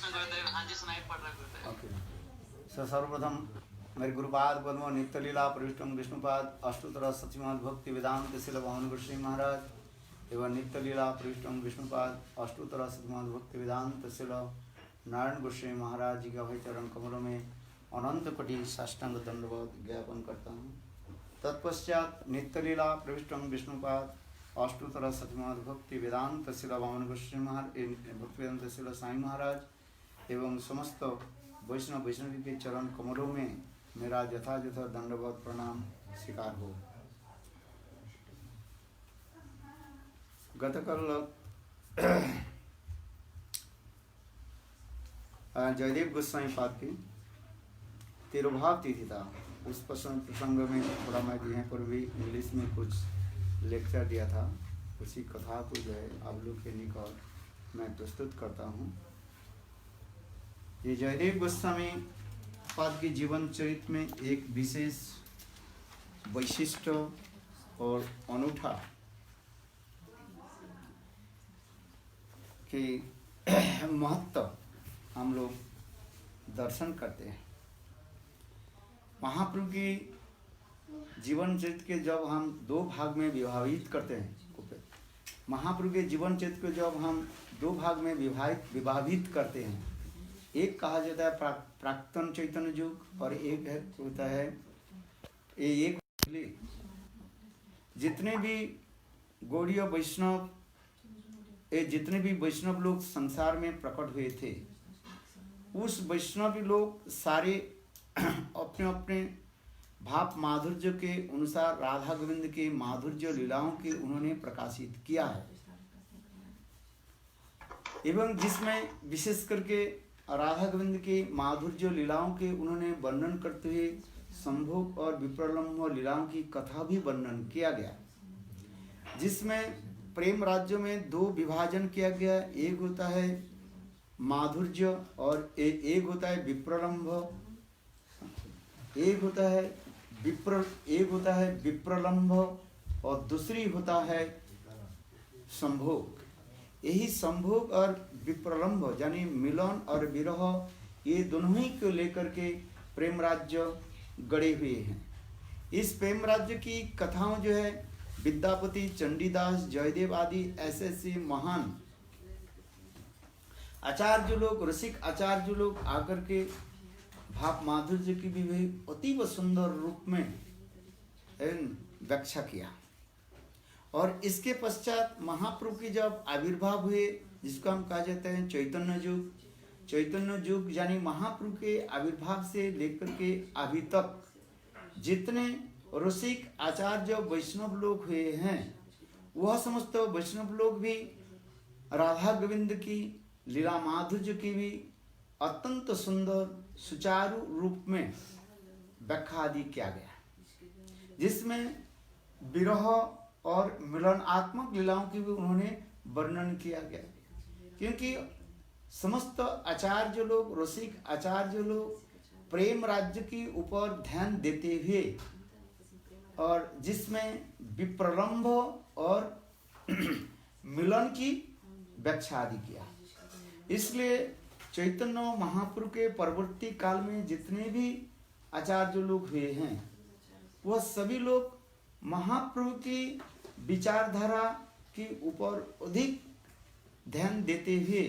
प्रश्न गुरुदेव। हाँ जी सुनाई पड़ रहा है गुरुदेव। ओके। सर्वप्रथम मेरे गुरुपाद पद्म नित्य लीला प्रविष्टम विष्णुपाद अष्टोत्तर सचिमाद भक्ति वेदांत शिल भवन गुरु श्री महाराज एवं नित्य लीला प्रविष्टम विष्णुपाद अष्टोत्तर सचिमाद भक्ति वेदांत शिल नारायण गुरु श्री महाराज जी का भाई चरण कमलों में अनंत कोटि साष्टांग दंडवत ज्ञापन करता हूँ। तत्पश्चात नित्य लीला प्रविष्टम विष्णुपाद अष्टोत्तर सचिमाद भक्ति वेदांत शिल भवन गुरु श्री महाराज भक्ति वेदांत शिल साई महाराज एवं समस्त वैष्णव वैष्णवी के चरण कमलों में मेरा यथायथ दंडवत प्रणाम स्वीकार हो। गतकल जयदेव गोस्वामी पाद की तिरुभाव तिथि था। उस प्रसंग में थोड़ा मैं यहाँ पर भी इंग्लिश में कुछ लेक्चर दिया था। उसी कथा को जो है आप लोग के निकट मैं प्रस्तुत करता हूँ। ये जयदेव गोस्वामी पाद के जीवन चरित्र में एक विशेष वैशिष्ट और अनूठा के महत्व हम लोग दर्शन करते हैं। महाप्रभु की जीवन चरित्र के जब हम दो भाग में विभाजित करते हैं, महाप्रभु के जीवन चरित्र को जब हम दो भाग में विभाजित करते हैं, एक कहा जाता है प्राक्तन चैतन्य युग और एक है होता है एक जितने भी गौड़ीय वैष्णव जितने भी वैष्णव लोग संसार में प्रकट हुए थे, उस वैष्णवी लोग सारे अपने अपने भाव माधुर्य के अनुसार राधा गोविंद के माधुर्य लीलाओं के उन्होंने प्रकाशित किया है। एवं जिसमें विशेष करके राधा गोविंद के माधुर्य लीलाओं के उन्होंने वर्णन करते हुए संभोग और विप्रलम्भ लीलाओं की कथा भी वर्णन किया गया, जिसमें प्रेम राज्य में दो विभाजन किया गया। एक होता है माधुर्य और एक होता है विप्रलम्भ, एक होता है विप्रलम्भ और दूसरी होता है संभोग। यही संभोग और विप्रलम्भ यानी मिलन और विरह, ये दोनों ही को लेकर के प्रेम राज्य गढ़े हुए हैं। इस प्रेम राज्य की कथाओं जो है विद्यापति, चंडीदास, जयदेव आदि ऐसे ऐसे महान आचार्य लोग, रसिक आचार्य लोग आकर के भाव माधुर्य की भी अतीव सुंदर रूप में व्याख्या किया। और इसके पश्चात महाप्रभु की जब आविर्भाव हुए, जिसको हम कहा जाते हैं चैतन्य युग, चैतन्य युग यानी महाप्रभु के आविर्भाव से लेकर के अभी तक जितने रसिक आचार्य वैष्णव लोग हुए हैं, वह समस्त वैष्णव लोग भी राधा गोविंद की लीला माधुर्य की भी अत्यंत सुंदर सुचारू रूप में व्याख्या आदि किया गया, जिसमें विरह और मिलनात्मक लीलाओं की भी उन्होंने वर्णन किया गया। क्योंकि समस्त आचार्य लोग, रसिक आचार्य लोग प्रेम राज्य के ऊपर ध्यान देते हुए और जिसमें विप्रलम्भ और मिलन की व्याख्या आदि किया। इसलिए चैतन्य महाप्रभु के परवर्ती काल में जितने भी आचार्य लोग हुए हैं, वह सभी लोग महाप्रभु की विचारधारा के ऊपर अधिक ध्यान देते हुए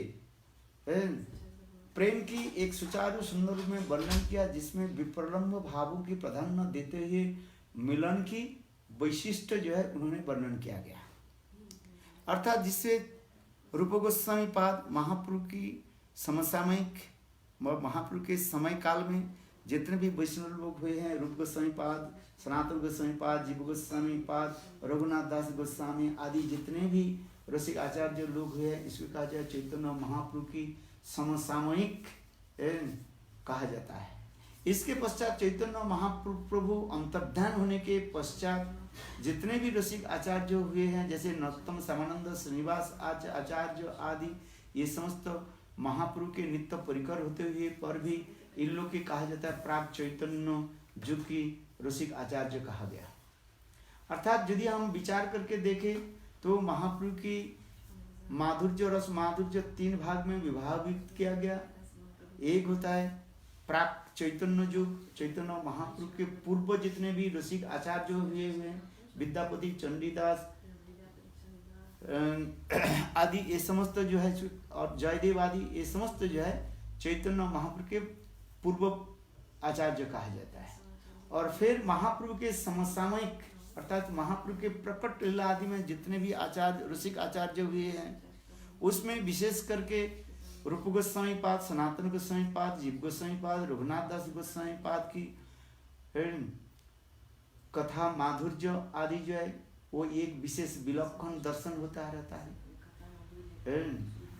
प्रेम की एक सुचारू सुंदर रूप में वर्णन किया, जिसमें विप्रलम्भ भावों की प्राधान्य देते हुए मिलन की वैशिष्ट जो है उन्होंने वर्णन किया गया। अर्थात जिससे रूप गोस्वामी पाद महाप्रभु की समसामयिक महाप्रभु के समय काल में जितने भी वैष्णव लोग हुए हैं, रूप गोस्वामी पाद, सनातन गोस्वामी पाद, जीव गोस्वामी पाद, रघुनाथ दास गोस्वामी आदि जितने भी रसिक आचार्य लोग हुए हैं, इसको कहा जाए चैतन्य महाप्रभु की समसामयिक कहा जाता है। इसके पश्चात चैतन्य महाप्रभु अंतर्ध्यान होने के पश्चात जितने भी रसिक आचार्य हुए हैं, जैसे नरोत्तम श्यामानंद श्रीनिवास आचार्य आदि, ये समस्त महाप्रभु के नित्य परिकर होते हुए पर भी इन लोग की कहा जाता है प्राग चैतन्य युग की रसिक आचार्य कहा गया। अर्थात यदि हम विचार करके देखें तो महाप्रभु की माधुर्य रस माधुर्य तीन भाग में विभाजित किया गया। एक होता है प्राक चैतन्य युग, चैतन्य महाप्रभु के पूर्व जितने भी रसिक आचार्य हुए हैं, विद्यापति, चंडीदास आदि, ये समस्त जो है, और जयदेव आदि, ये समस्त जो है चैतन्य महाप्रभु के पूर्व आचार्य कहा जाता है। और फिर महाप्रभु के समसामयिक अर्थात महाप्रभु के प्रकट लीला आदि में जितने भी आचार्य रसिक आचार्य हुए हैं, उसमें विशेष करके रूप गोस्वामी पाद, सनातन गोस्वामी पाद, जीव गोस्वामी पाद, रघुनाथ दास गोस्वामी पाद की कथा माधुर्य आदि जो है वो एक विशेष विलक्षण दर्शन होता रहता है।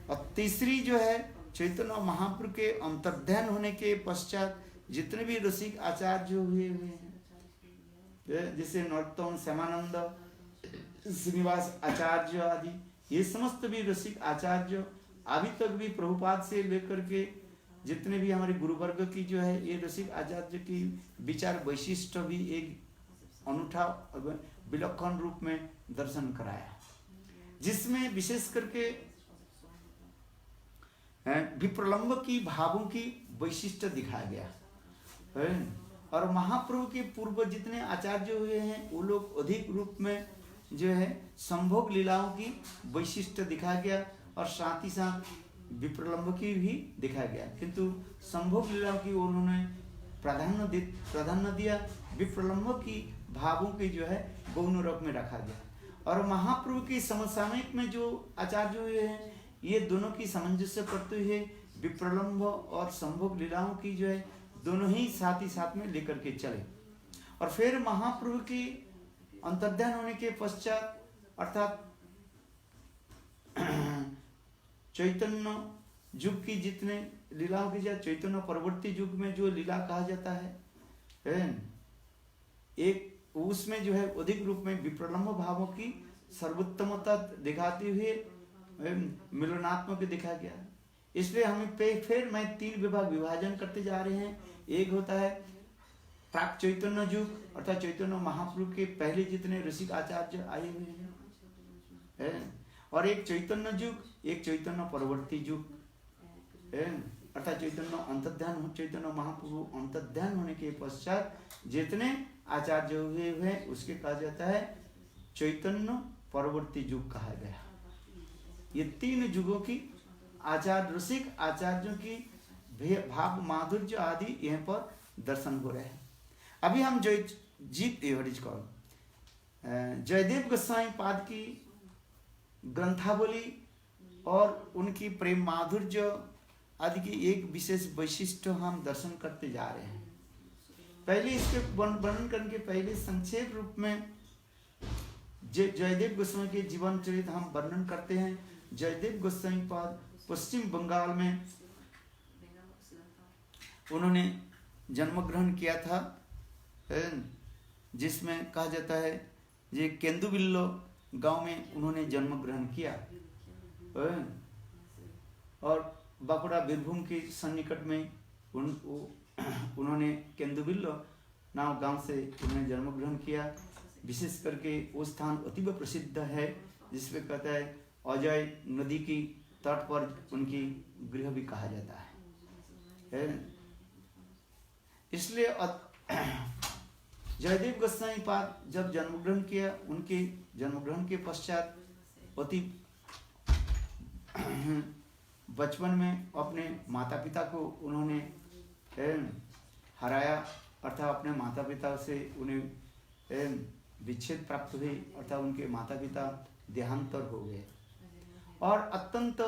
और तीसरी जो है चैतन्य महाप्रभु के अंतर्ध्यान होने के पश्चात जितने भी रसिक आचार्य हुए हैं, जैसे नरोत्तम, श्यामानंद, श्रीनिवास आचार्य आदि, ये समस्त भी रसिक आचार्य अभी तक भी प्रभुपाद से लेकर के जितने भी हमारे गुरुवर्ग की जो है ये रसिक आचार्य की विचार वैशिष्ट भी एक अनूठा विलक्षण रूप में दर्शन कराया, जिसमें विशेष करके विप्रलंब की भावों की वैशिष्ट दिखाया गया। और महाप्रभु के पूर्व जितने आचार्य हुए हैं वो लोग अधिक रूप में जो है संभोग लीलाओं की वैशिष्ट दिखाया गया, और साथ ही साथ विप्रलंब की भी दिखाया गया, किंतु संभोग लीलाओं की उन्होंने प्राधान्य दिया, विप्रलंब की भावों की जो है गौण रूप में रखा गया। और महाप्रभु की समसामयिक में जो आचार्य हुए हैं ये दोनों की सामंजस्य करते हुए विप्रलंब और संभोग लीलाओं की जो है दोनों ही साथ में लेकर के चले। और फिर महाप्रभु की अंतर्ध्यान होने के पश्चात अर्थात चैतन्य युग की जितने लीलाओं की, चैतन्य परवर्ती युग में जो लीला कहा जाता है एक उसमें जो है अधिक रूप में विप्रलंब भावों की सर्वोत्तमता दिखाते हुए मिलनात्मक दिखाया गया। इसलिए हमें फिर मैं 3 विभाग विभाजन करते जा रहे हैं। एक होता है प्राक चैतन्य युग अर्थात चैतन्य महाप्रभु के पहले जितने ऋषिक आचार्य आए हुए हैं, और एक चैतन्य युग, एक चैतन्य परवर्ती युग अर्थात चैतन्य अंतर्ध्यान, चैतन्य महाप्रभु अंतर्ध्यान होने के पश्चात जितने आचार्य हुए हैं उसके कहा जाता है चैतन्य परवर्ती युग कहा गया। ये 3 युगों की आचार्य रसिक आचार्यों की भाव माधुर्य आदि यहाँ पर दर्शन हो रहे हैं। अभी हम जयदेव गोस्वामी पाद की ग्रंथावली और उनकी प्रेम माधुर्य आदि की एक विशेष वैशिष्ट हम दर्शन करते जा रहे हैं। पहले इसके वर्णन करने के पहले संक्षेप रूप में जयदेव गोस्वामी के जीवन चरित्र हम वर्णन करते हैं। जयदेव गोस्वामी पाद पश्चिम बंगाल में उन्होंने जन्म ग्रहण किया था, जिसमें कहा जाता है ये केंदुबिल्लो गांव में उन्होंने जन्म ग्रहण किया, और बांकुड़ा बीरभूम के सन्निकट में उन्होंने केंदुबिल्लो नाम गांव से उन्होंने जन्म ग्रहण किया। विशेष करके वो स्थान अतीब प्रसिद्ध है, जिसमें कहता है अजय नदी की तट पर उनकी गृह भी कहा जाता है। इसलिए जयदेव गोस्वामी पाद जब जन्म ग्रहण किया, उनके जन्म ग्रहण के पश्चात अति बचपन में अपने माता पिता को उन्होंने हराया, अर्थात अपने माता पिता से उन्हें विच्छेद प्राप्त हुई, अर्थात उनके माता पिता देहांतर हो गए और अत्यंत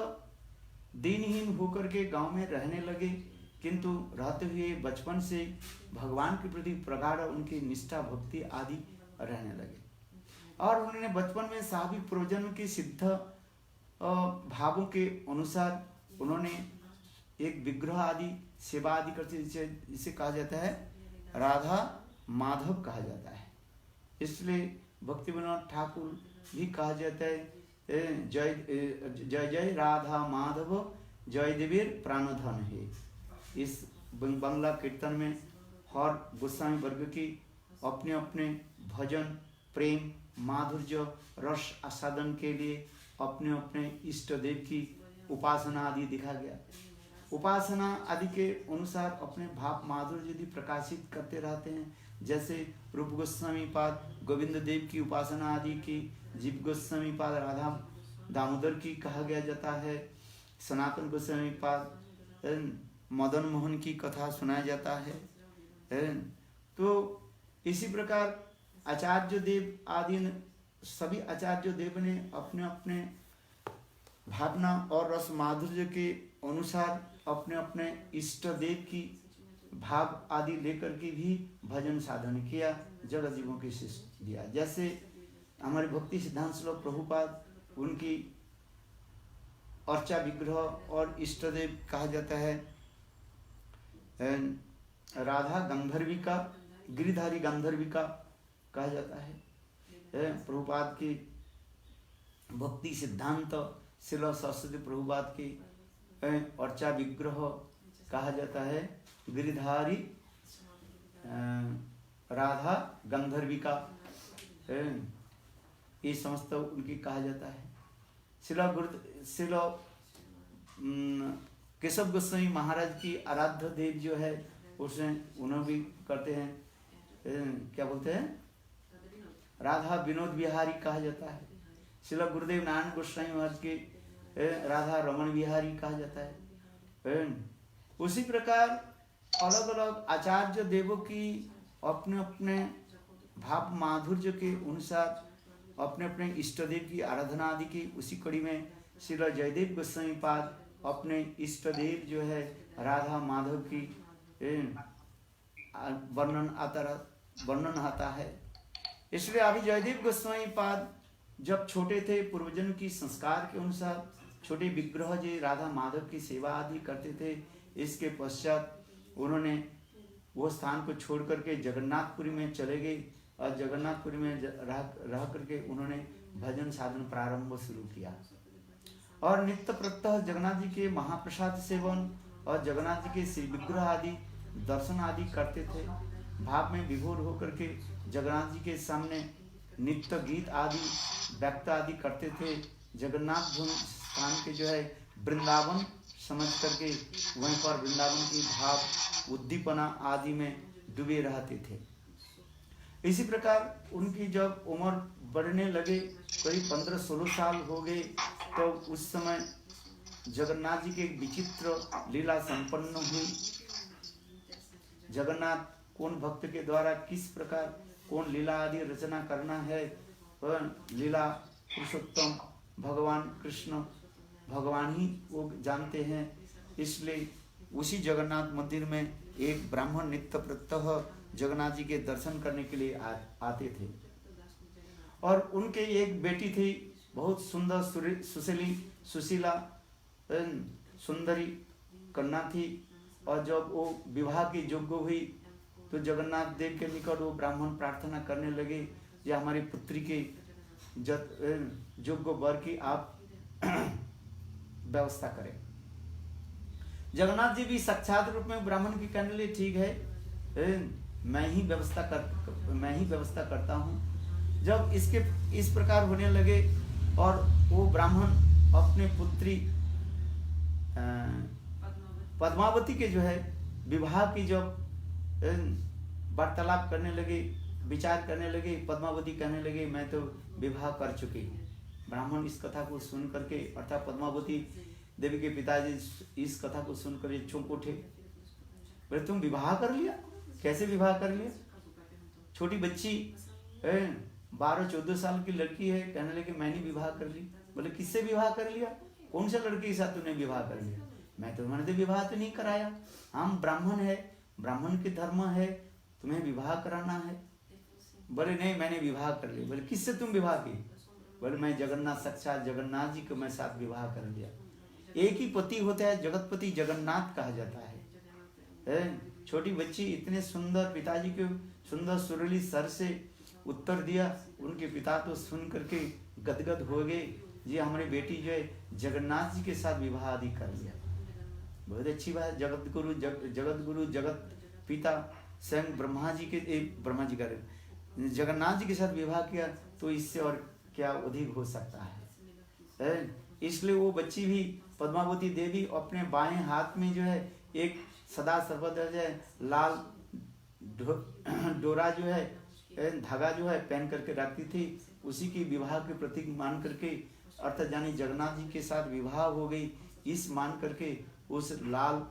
दीनहीन होकर के गांव में रहने लगे। किंतु रहते हुए बचपन से भगवान के प्रति प्रगाढ़ उनकी निष्ठा भक्ति आदि रहने लगे, और उन्होंने बचपन में स्वाभाविक प्रयोजन के सिद्ध भावों के अनुसार उन्होंने एक विग्रह आदि सेवा आदि करते, जिसे कहा जाता है राधा माधव कहा जाता है। इसलिए भक्ति विनोद ठाकुर भी कहा जाता है जय जय जय राधा माधव जय देवीर प्राणधन है। इस बंगला कीर्तन में हर गोस्वामी वर्ग की अपने अपने भजन प्रेम माधुर्य रस आस्वादन के लिए अपने अपने इष्ट देव की उपासना आदि दिखा गया। उपासना आदि के अनुसार अपने भाव माधुर्य यदि प्रकाशित करते रहते हैं, जैसे रूप गोस्वामी पाद गोविंद देव की उपासना आदि की, जीव गोस्वामी पाद राधा दामोदर की कहा गया जाता है, सनातन गोस्वामी पाद मदन मोहन की कथा सुनाया जाता है। तो इसी प्रकार आचार्य देव आदि सभी आचार्य देव ने अपने अपने भावना और रस माधुर्य के अनुसार अपने अपने इष्ट देव की भाव आदि लेकर के भी भजन साधन किया, जगत जीवों की शिष्य दिया। जैसे हमारे भक्ति सिद्धांत श्लोक प्रभुपाद उनकी अर्चा विग्रह और इष्ट देव कहा जाता है राधा गंधर्विका, गिरिधारी गंधर्विका कहा जाता है। प्रभुपाद की भक्ति सिद्धांत श्रील सरस्वती प्रभुपाद की अर्चा विग्रह कहा जाता है गिरिधारी राधा गंधर्विका, ये समस्त उनकी कहा जाता है। श्रील केशव गोस्वामी महाराज की आराध्य देव जो है उसमें उन्हें भी करते हैं, क्या बोलते हैं, राधा विनोद बिहारी कहा जाता है। श्रील गुरुदेव नारायण गोस्वामी महाराज के राधा रमन बिहारी कहा जाता है। उसी प्रकार अलग अलग आचार्य देवों की अपने अपने भाव माधुर्य के अनुसार अपने अपने इष्ट देव की आराधना आदि की। उसी कड़ी में श्रील जयदेव गोस्वामी पाद अपने इष्ट देव जो है राधा माधव की वर्णन आता है। इसलिए अभी जयदेव गोस्वामी पाद जब छोटे थे, पूर्वजन की संस्कार के अनुसार छोटे विग्रह जी राधा माधव की सेवा आदि करते थे। इसके पश्चात उन्होंने वो स्थान को छोड़ करके जगन्नाथपुरी में चले गए और जगन्नाथपुरी में रह करके उन्होंने भजन साधन प्रारंभ शुरू किया और नित्य प्रत्यह जगन्नाथ जी के महाप्रसाद सेवन और जगन्नाथ जी के श्री विग्रह आदि दर्शन आदि करते थे। भाव में विभोर होकर के जगन्नाथ जी के सामने नित्य गीत आदि व्यक्त आदि करते थे। जगन्नाथ स्थान के जो है वृंदावन समझ करके वहीं पर वृंदावन की भाव उद्दीपना आदि में डूबे रहते थे। इसी प्रकार उनकी जब उम्र बढ़ने लगे, करीब 15-16 साल हो गए, तो उस समय जगन्नाथ जी की एक विचित्र लीला संपन्न हुई। जगन्नाथ कौन भक्त के द्वारा किस प्रकार कौन लीला आदि रचना करना है, लीला पुरुषोत्तम भगवान कृष्ण भगवान ही वो जानते हैं। इसलिए उसी जगन्नाथ मंदिर में एक ब्राह्मण नित्य प्रत्यह जगन्नाथ जी के दर्शन करने के लिए आते थे और उनके एक बेटी थी, बहुत सुंदर सुशीला सुंदरी कन्या थी। और जब वो विवाह की योग्य हुई तो जगन्नाथ देव के निकट वो ब्राह्मण प्रार्थना करने लगे, या हमारी पुत्री के योग्य वर की आप व्यवस्था करें। जगन्नाथ जी भी साक्षात रूप में ब्राह्मण की कहने लिए ठीक है, मैं ही व्यवस्था करता हूँ। जब इस प्रकार होने लगे और वो ब्राह्मण अपने पुत्री पद्मावती के जो है विवाह की जब वार्तालाप करने लगे, विचार करने लगे, पद्मावती कहने लगे मैं तो विवाह कर चुकी हूँ। ब्राह्मण इस कथा को सुन करके, अर्थात पद्मावती देवी के पिताजी इस कथा को सुनकर चौंक उठे। बोले तुम विवाह कर लिया? कैसे विवाह कर लिया? छोटी बच्ची 12-14 साल की लड़की है, कहने लगे मैंने विवाह कर ली। बोले किससे विवाह कर लिया? कौन सा लड़की के साथ तूने विवाह कर लिया? मैं तो मैंने तो विवाह तो नहीं कराया, हम ब्राह्मण है, ब्राह्मण के धर्म है, तुम्हें विवाह कराना है। बोले नहीं मैंने विवाह कर लिया। बोले किससे तुम विवाह की? बोले मैं जगन्नाथ, साक्षात जगन्नाथ जी को मैं साथ विवाह कर लिया। एक ही पति होता है, जगतपति जगन्नाथ कहा जाता है। छोटी बच्ची इतने सुंदर पिताजी के सुंदर सुरीली सर से उत्तर दिया, उनके पिता तो सुन करके गदगद हो गए, जी हमारी बेटी जो है जगन्नाथ जी के साथ विवाह आदि कर लिया। बहुत अच्छी बात। जगत गुरु जगत पिता स्वयं ब्रह्मा जी का जगन्नाथ जी के साथ विवाह किया, तो इससे और क्या अधिक हो सकता है। इसलिए वो बच्ची भी पद्मावती देवी अपने बाएं हाथ में जो है एक सदा सर्वदा जो है लाल डोरा जो है धागा जो है पहन करके रखती थी। उसी की विवाह के प्रतीक मान करके अर्थात यानी जगन्नाथ जी के साथ विवाह हो गई इस मान करके उस लाल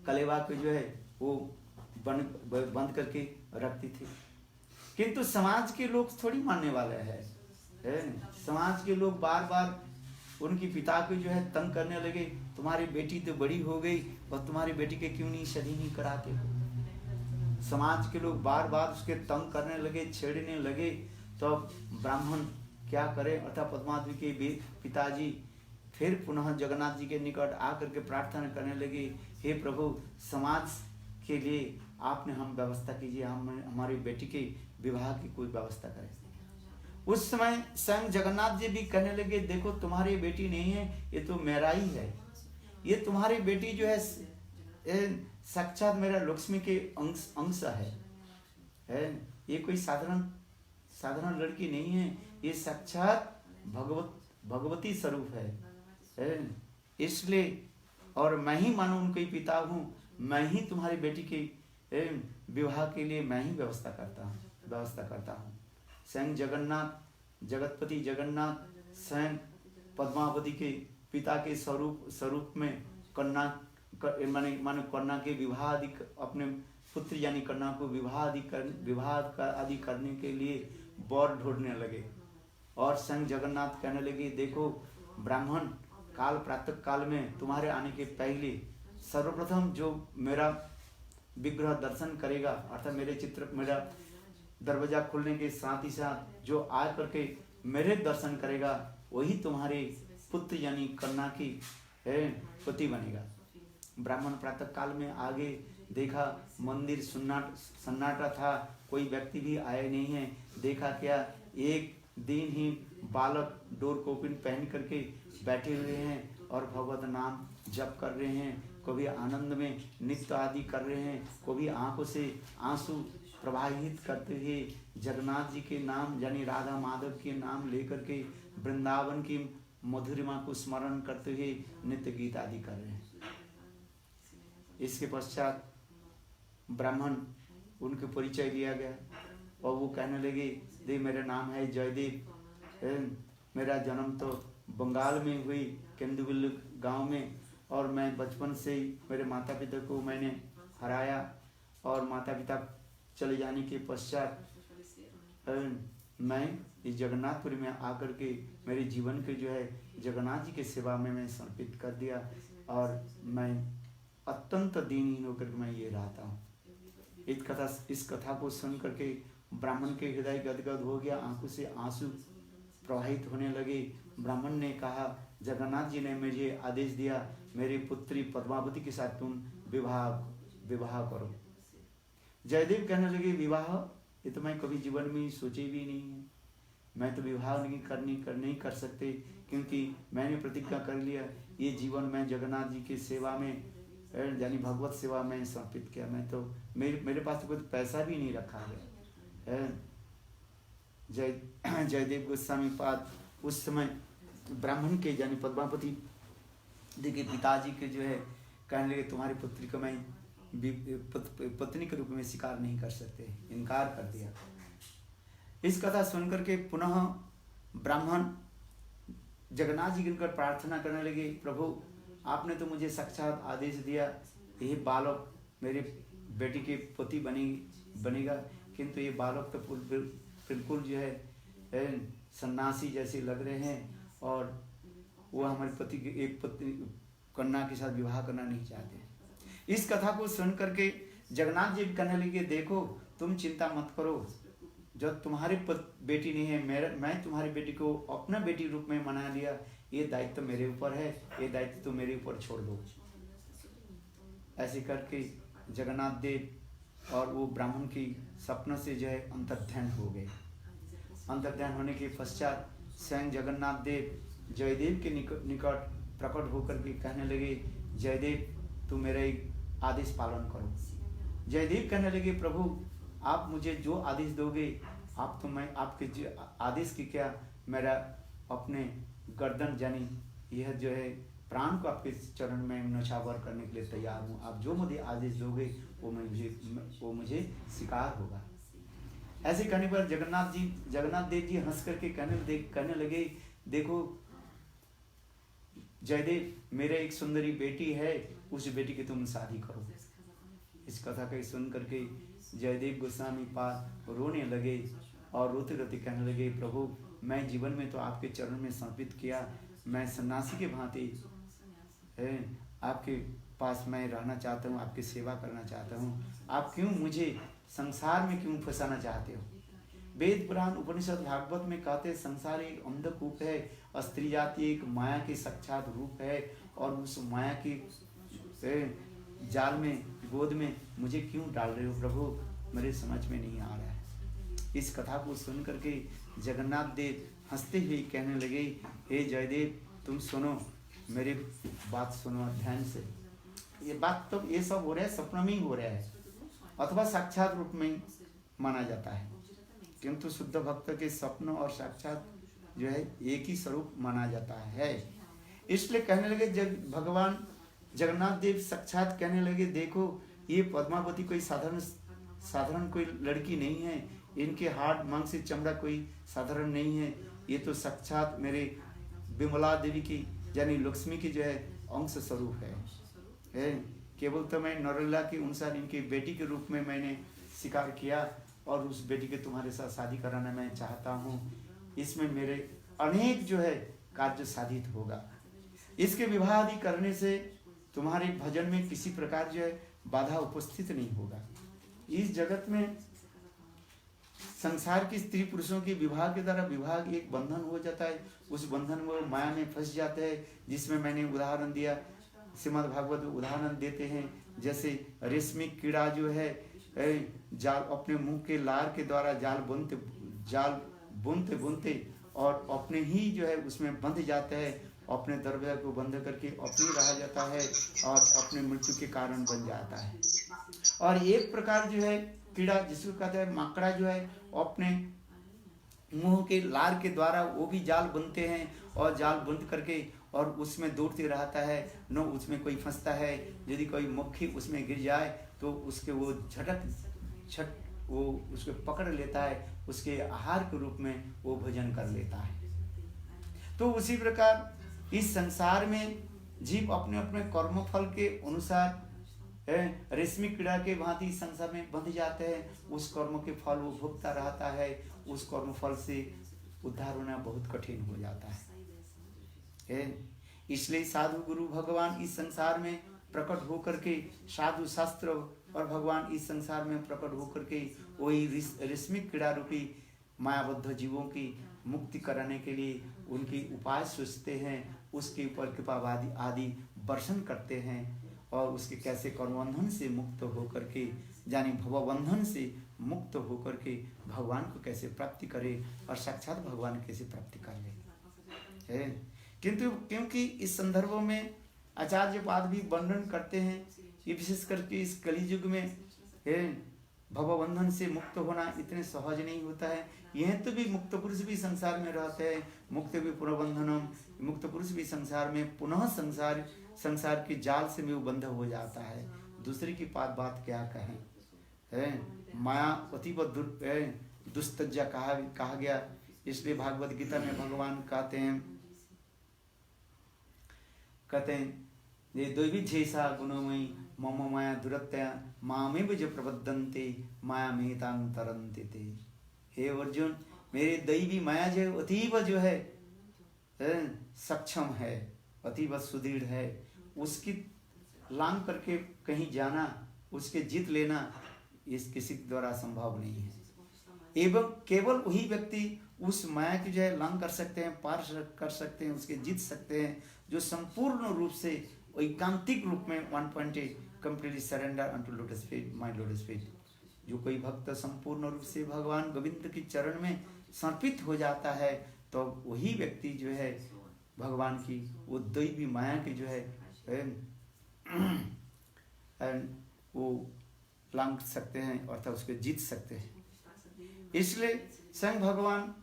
कलेवा को जो है वो बंद करके रखती थी। किंतु समाज के लोग थोड़ी मानने वाले हैं, समाज के लोग बार बार उनकी पिता को जो है तंग करने लगे, तुम्हारी बेटी तो बड़ी हो गई और तुम्हारी बेटी के क्यों नहीं शादी नहीं कराते हो। समाज के लोग बार बार उसके तंग करने लगे, छेड़ने लगे। तो ब्राह्मण क्या करे, अर्थात पद्मावती के पिताजी फिर पुनः जगन्नाथ जी के निकट आकर के प्रार्थना करने लगे, हे प्रभु समाज के लिए आपने हम व्यवस्था कीजिए, हम हमारी बेटी के विवाह की कोई व्यवस्था करें। उस समय स्वयं जगन्नाथ जी भी कहने लगे, देखो तुम्हारी बेटी नहीं है, ये तो मेरा ही है, ये तुम्हारी बेटी जो है साक्षात मेरा लक्ष्मी के अंश है। ये कोई साधारण लड़की नहीं है, ये साक्षात भगवती स्वरूप है। इसलिए और मैं ही मानो उनके पिता हूँ, मैं ही तुम्हारी बेटी के विवाह के लिए मैं ही व्यवस्था करता हूँ। स्वयं जगन्नाथ जगतपति जगन्नाथ स्वयं पद्मावती के पिता के स्वरूप में कन्या माने कन्या के विवाह आदि अपने पुत्र यानी कन्या को विवाह आदि करने के लिए वर ढूंढने लगे। और स्वयं जगन्नाथ कहने लगे, देखो ब्राह्मण काल प्रातः काल में तुम्हारे आने के पहले सर्वप्रथम जो मेरा विग्रह दर्शन करेगा अर्थात मेरा दरवाजा खुलने के साथ ही साथ जो आ करके मेरे दर्शन करेगा वही तुम्हारे पुत्र यानी कन्या की पति बनेगा। ब्राह्मण प्रातः काल में आगे देखा, मंदिर सन्नाटा था, कोई व्यक्ति भी आए नहीं है। देखा क्या, एक दिन ही बालक डोर कोपिन पहन करके बैठे हुए हैं और भगवत नाम जप कर रहे हैं, कभी आनंद में नृत्य आदि कर रहे हैं, कभी आंखों से आंसू प्रवाहित करते हुए जगन्नाथ जी के नाम यानी राधा माधव के नाम लेकर के वृंदावन की मधुरिमा को स्मरण करते हुए नृत्य गीत आदि कर रहे हैं। इसके पश्चात ब्राह्मण उनके परिचय लिया गया और वो कहने लगे, दे मेरा नाम है जयदेव, मेरा जन्म तो बंगाल में हुई केंदुबिल्लू गांव में, और मैं बचपन से ही मेरे माता पिता को मैंने हराया और माता पिता चले जाने के पश्चात मैं इस जगन्नाथपुरी में आकर के मेरे जीवन के जो है जगन्नाथ जी की सेवा में मैं समर्पित कर दिया और मैं अत्यंत दीनहीन होकर मैं ये रहता हूँ। इस कथा को सुन करके ब्राह्मण के हृदय गदगद हो गया, आंखों से आंसू प्रवाहित होने लगे। ब्राह्मण ने कहा, जगन्नाथ जी ने मुझे आदेश दिया मेरी पुत्री पद्मावती के साथ तुम विवाह करो। जयदेव कहने लगे, विवाह ये तो मैं कभी जीवन में सोचे भी नहीं है, मैं तो विवाह नहीं कर सकते, क्योंकि मैंने प्रतिज्ञा कर लिया ये जीवन मैं जगन्नाथ जी की सेवा में यानी भगवत सेवा में समर्पित किया। मैं तो मेरे पास तो कुछ पैसा भी नहीं रखा है। जयदेव गोस्वामी पाद उस समय ब्राह्मण के यानी पद्मावती के पिताजी के जो है कहने लगे, तुम्हारी पुत्री को मैं पत्नी के रूप में स्वीकार नहीं कर सकते, इनकार कर दिया। इस कथा सुनकर के पुनः ब्राह्मण जगन्नाथ जी के निकट प्रार्थना करने लगे, प्रभु आपने तो मुझे साक्षात आदेश दिया यही बालक मेरे बेटी के पति बनेगा, किंतु ये बालक तो बिल्कुल जो है सन्यासी जैसे लग रहे हैं और वो हमारे पति के एक पत्नी कन्या के साथ विवाह करना नहीं चाहते। इस कथा को सुन करके जगन्नाथ जी कहने लगे, देखो तुम चिंता मत करो, जब तुम्हारी बेटी नहीं है मैं तुम्हारी बेटी को अपना बेटी रूप में मना लिया, ये दायित्व मेरे ऊपर है, ये दायित्व तो मेरे ऊपर छोड़ दो। ऐसे करके जगन्नाथ देव और वो ब्राह्मण की सपनों से जो है अंतर्ध्यान हो गए। अंतर्ध्यान होने के पश्चात स्वयं जगन्नाथ देव जयदेव के निकट प्रकट होकर के कहने लगे, जयदेव तू मेरा एक आदेश पालन करो। जयदेव कहने लगे, प्रभु आप मुझे जो आदेश दोगे आप तो मैं आपके आदेश की क्या मेरा अपने गर्दन यानी यह जो है प्राण को आपके चरण में नौछावर करने के लिए तैयार हूँ। आप जो मुझे आदेश दोगे वो मुझे स्वीकार होगा। ऐसे कहने पर जगन्नाथ देव जी हंस करके कहने लगे, देखो जयदेव, मेरे एक सुंदरी बेटी है, उस बेटी की तुम शादी करो। इस कथा को सुन करके जयदेव गोस्वामी पाद रोने लगे और रोते रोते कहने लगे, प्रभु मैं जीवन में तो आपके चरण में समर्पित किया, मैं सन्यासी के भांति आपके पास मैं रहना चाहता हूँ, आपकी सेवा करना चाहता हूँ। आप क्यों मुझे संसार में क्यों फंसाना चाहते हो? वेद पुराण उपनिषद भागवत में कहते हैं संसार एक अंधकूप है, स्त्री जाति एक माया के साक्षात रूप है, और उस माया की जाल में गोद में मुझे क्यों डाल रहे हो प्रभु? मेरे समझ में नहीं आ रहा है। इस कथा को सुन करके जगन्नाथ देव हंसते हुए कहने लगे, हे जयदेव तुम सुनो, मेरी बात सुनो ध्यान से। ये बात तो ये सब हो रहा है सपना में ही हो रहा है अथवा साक्षात रूप में माना जाता है, किंतु शुद्ध भक्त के स्वप्न और साक्षात जो है एक ही स्वरूप माना जाता है। इसलिए कहने लगे भगवान जगन्नाथ देव साक्षात कहने लगे, देखो ये पद्मावती कोई साधारण कोई लड़की नहीं है, इनके हाथ मांग से चमड़ा कोई साधारण नहीं है, ये तो साक्षात मेरे विमला देवी की यानी लक्ष्मी की जो है अंश स्वरूप है। केवल तो मैं नरला के अनुसार इनकी बेटी के रूप में मैंने स्वीकार किया और उस बेटी के तुम्हारे साथ शादी कराना मैं चाहता हूँ। इसमें मेरे अनेक जो है कार्य साधित होगा। इसके विवाह आदि करने से तुम्हारे भजन में किसी प्रकार जो है बाधा उपस्थित नहीं होगा। इस जगत में संसार की स्त्री पुरुषों के विवाह के द्वारा विवाह एक बंधन हो जाता है, उस बंधन में माया में फंस जाते हैं, जिसमें मैंने उदाहरण दिया, श्रीमद् भागवत उदाहरण देते हैं, जैसे रेशमी कीड़ा जो है जाल अपने मुंह के लार के द्वारा जाल बुनते और अपने ही जो है उसमें बंध जाता है, अपने दरवाजा को बंद करके अपनी रह जाता है और अपने मृत्यु के कारण बन जाता है। और एक प्रकार जो है कीड़ा जिसको कहते हैं मकड़ा जो है अपने मुंह के लार के द्वारा वो भी जाल बुनते हैं और जाल बुन करके और उसमें दौड़ते रहता है, न उसमें कोई फंसता है। यदि कोई मक्खी उसमें गिर जाए तो उसके वो झट वो उसको पकड़ लेता है, उसके आहार के रूप में वो भोजन कर लेता है। तो उसी प्रकार इस संसार में जीव अपने अपने कर्मफल के अनुसार रेशमी कीड़ा के भांति संसार में बंध जाते हैं, उस कर्म के फल वो भोगता रहता है, उस कर्म फल से उद्धार होना बहुत कठिन हो जाता है। इसलिए साधु गुरु भगवान इस संसार में प्रकट होकर के, साधु शास्त्र और भगवान इस संसार में प्रकट होकर के वही रेशमी कीड़ा रूपी मायाबद्ध जीवों की मुक्ति कराने के लिए उनकी उपाय सोचते हैं, उसके ऊपर कृपावादी आदि वर्षण करते हैं और उसके कैसे कर्मबंधन से मुक्त होकर के यानी भवबंधन से मुक्त होकर के भगवान को कैसे प्राप्ति करे और साक्षात भगवान कैसे प्राप्ति कर ले। किंतु क्योंकि इस संदर्भों में आचार्य पाद भी वर्णन करते हैं, ये विशेष करके इस कलियुग में भवबंधन से मुक्त होना इतने सहज नहीं होता है। यह तो भी मुक्त पुरुष भी संसार में रहते हैं, मुक्त भी पुनर्बंधनम, मुक्त पुरुष भी संसार में पुनः संसार के जाल से भी वो बंध हो जाता है। दूसरे की बात क्या कहें, माया अतीब दुस्तज्जा कहा गया। इसलिए भागवत गीता में भगवान कहते हैं ये दैविध्येषा गुणमयी मम माया दुरत्या मामेव ज प्रबद्धन्ते माया मेतां तरन्ते ते। हे अर्जुन, मेरे दैवी माया जो अतीब जो है सक्षम है, अतीब सुदृढ़ है, उसकी लांग करके कहीं जाना, उसके जीत लेना इस किसी द्वारा संभव नहीं है। एवं केवल वही व्यक्ति उस माया की जो है लांग कर सकते हैं, पार कर सकते हैं, उसके जीत सकते हैं, जो संपूर्ण रूप से एकांतिक रूप में 1.8 completely surrender unto lotus feet, my lotus feet। जो कोई भक्त संपूर्ण रूप से भगवान गोविंद के चरण में समर्पित हो जाता है, तो वही व्यक्ति जो है भगवान की वो दैवी माया की जो है वो लांग सकते हैं अर्थात उसको जीत सकते हैं। इसलिए स्वयं भगवान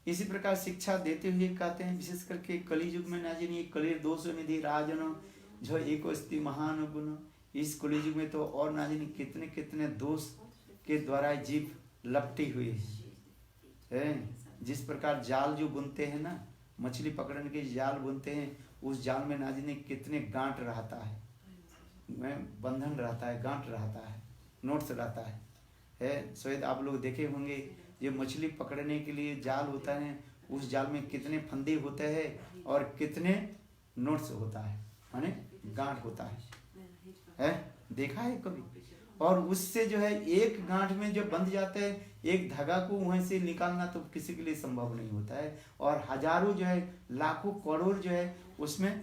इसी प्रकार शिक्षा देते हुए कहते हैं, विशेष करके कली युग में ना जानिए कलिर दोष निधि राजन जो एक अस्ति महान गुण। इस कली युग में तो और ना जानिए कितने कितने दोष के द्वारा जीव लपटी हुई है। जिस प्रकार जाल जो बुनते हैं ना, मछली पकड़ने के जाल बुनते हैं, उस जाल में ना जाने कितने गांठ रहता है, बंधन रहता है, गांठ रहता है, नोट्स रहता है। शायद आप लोग देखे होंगे, ये मछली पकड़ने के लिए जाल होता है, उस जाल में कितने फंदे होते हैं और कितने नोट्स होता है, माने गांठ होता है, देखा है कभी? और उससे जो है एक गांठ में जो बंध जाता है, एक धागा को वहीं से निकालना तो किसी के लिए संभव नहीं होता है। और हजारों जो है, लाखों करोड़ जो है उसमें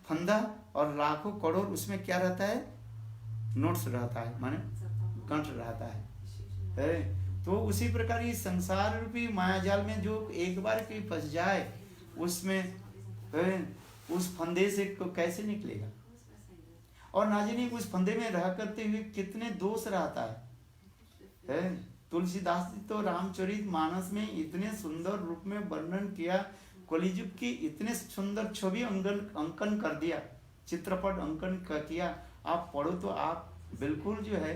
फंदा, और लाखों करोड़ उसमें क्या रहता है, नोट्स रहता है, माने गांठ रहता है। तो उसी प्रकार ये संसार रूपी मायाजाल में जो एक बार कोई फंस जाए, उसमें उस फंदे से कैसे निकलेगा। और ना जानिए उस फंदे में रह करते हुए कितने दोष रहता है। तुलसीदास जी तो रामचरित मानस में इतने सुंदर रूप में वर्णन किया, कलियुग की इतने सुंदर छवि अंकन कर दिया, चित्रपट अंकन किया। आप पढ़ो तो आप बिल्कुल जो है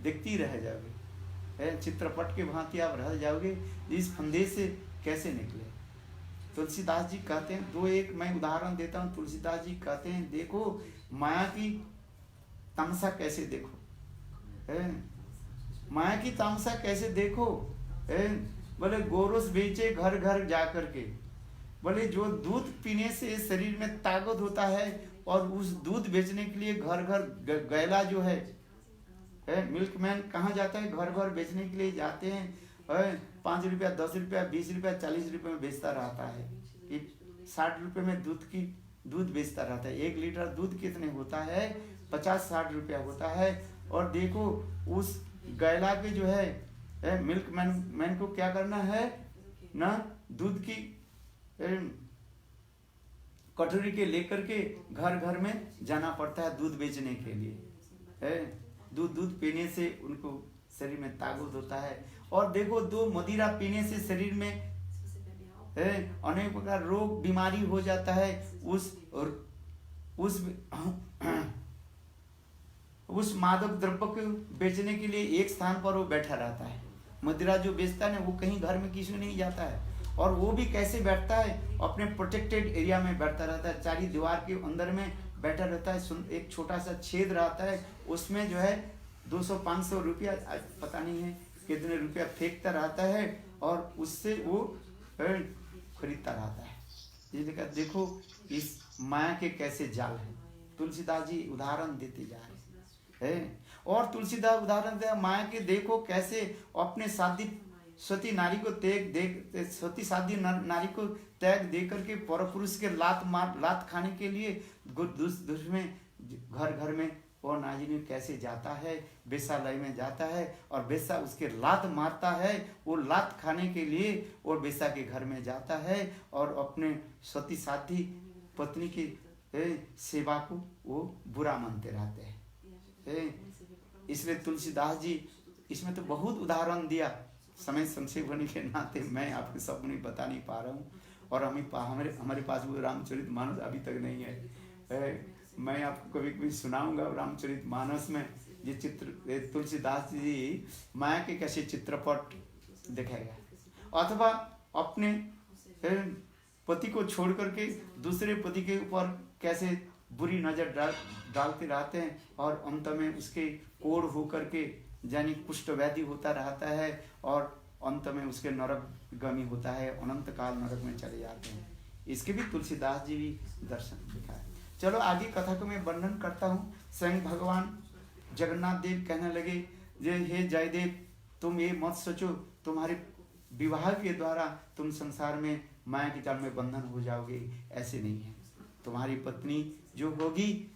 देखती रह जाओगे, चित्रपट के भांति आप रह जाओगे, इस फंदे से कैसे निकले। तुलसीदास जी कहते हैं, दो एक मैं उदाहरण देता हूँ। तुलसीदास जी कहते हैं, देखो माया की तमसा कैसे देखो, माया की तमसा कैसे देखो। बोले गोरस बेचे घर घर जा करके, बोले जो दूध पीने से शरीर में ताकत होता है, और उस दूध बेचने के लिए घर घर गैला जो है मिल्कमैन कहाँ जाता है, घर घर बेचने के लिए जाते हैं। 5 रुपया 10 रुपया 20 रुपया 40 रुपये में बेचता रहता है, 60 रुपये में दूध बेचता रहता है। 1 लीटर दूध कितने होता है, 50-60 रुपया होता है। और देखो उस गैला के जो है मिल्क मैन को क्या करना है ना, दूध की कटोरी के लेकर के घर घर में जाना पड़ता है दूध बेचने के लिए। दूध पीने से उनको शरीर में ताकत होता है। और देखो दो मदिरा पीने से शरीर में अनेक प्रकार रोग बीमारी हो जाता है। उस मादक द्रव्य को बेचने के लिए एक स्थान पर वो बैठा रहता है। मदिरा जो बेचता है वो कहीं घर में किसी नहीं जाता है, और वो भी कैसे बैठता है, अपने प्रोटेक्टेड एरिया में बैठता रहता है, चारी दीवार के अंदर में बैठा रहता है। एक छोटा सा छेद रहता है, उसमें जो है 200-500 रुपया, पता नहीं है कितने रुपया फेंकता रहता है, और उससे वो खरीदता रहता है। ये देखो इस माया के कैसे जाल है। तुलसीदास जी उदाहरण देते जा रहे हैं। और तुलसीदास उदाहरण दे माया के, देखो कैसे अपने सती नारी को सती शादी नारी को त्याग दे करके परपुरुष के लात खाने के लिए में घर घर में और नाजिनी कैसे जाता है, बेसालय में जाता है, और बेसा उसके लात मारता है। वो लात खाने के लिए और बेसा के घर में जाता है, और अपने सती साधी पत्नी की सेवा को वो बुरा मानते रहते हैं। इसलिए तुलसीदास जी इसमें तो बहुत उदाहरण दिया। समय संक्षेप होने के नाते मैं आपको सब नहीं बता नहीं पा रहा हूँ, और हमारे पास वो रामचरित मानस अभी तक नहीं है। मैं आपको कभी कभी सुनाऊंगा रामचरित मानस में ये चित्र तुलसीदास जी माया के कैसे चित्रपट दिखाएगा, अथवा अपने पति को छोड़ करके दूसरे पति के ऊपर कैसे बुरी नजर डालते रहते हैं, और अंत में उसके कोढ़ होकर के यानी कुष्ठ व्याधि होता रहता है, और अंत में उसके नरक गमी होता है, अनंत काल नरक में चले जाते हैं। इसके भी तुलसीदास जी भी दर्शन दिखाए। चलो आगे कथा को मैं वर्णन करता हूँ। स्वयं भगवान जगन्नाथ देव कहने लगे, हे जयदेव, तुम ये मत सोचो तुम्हारे विवाह के द्वारा तुम संसार में माया के जाल में बंधन हो जाओगे, ऐसे नहीं है। तुम्हारी पत्नी जो होगी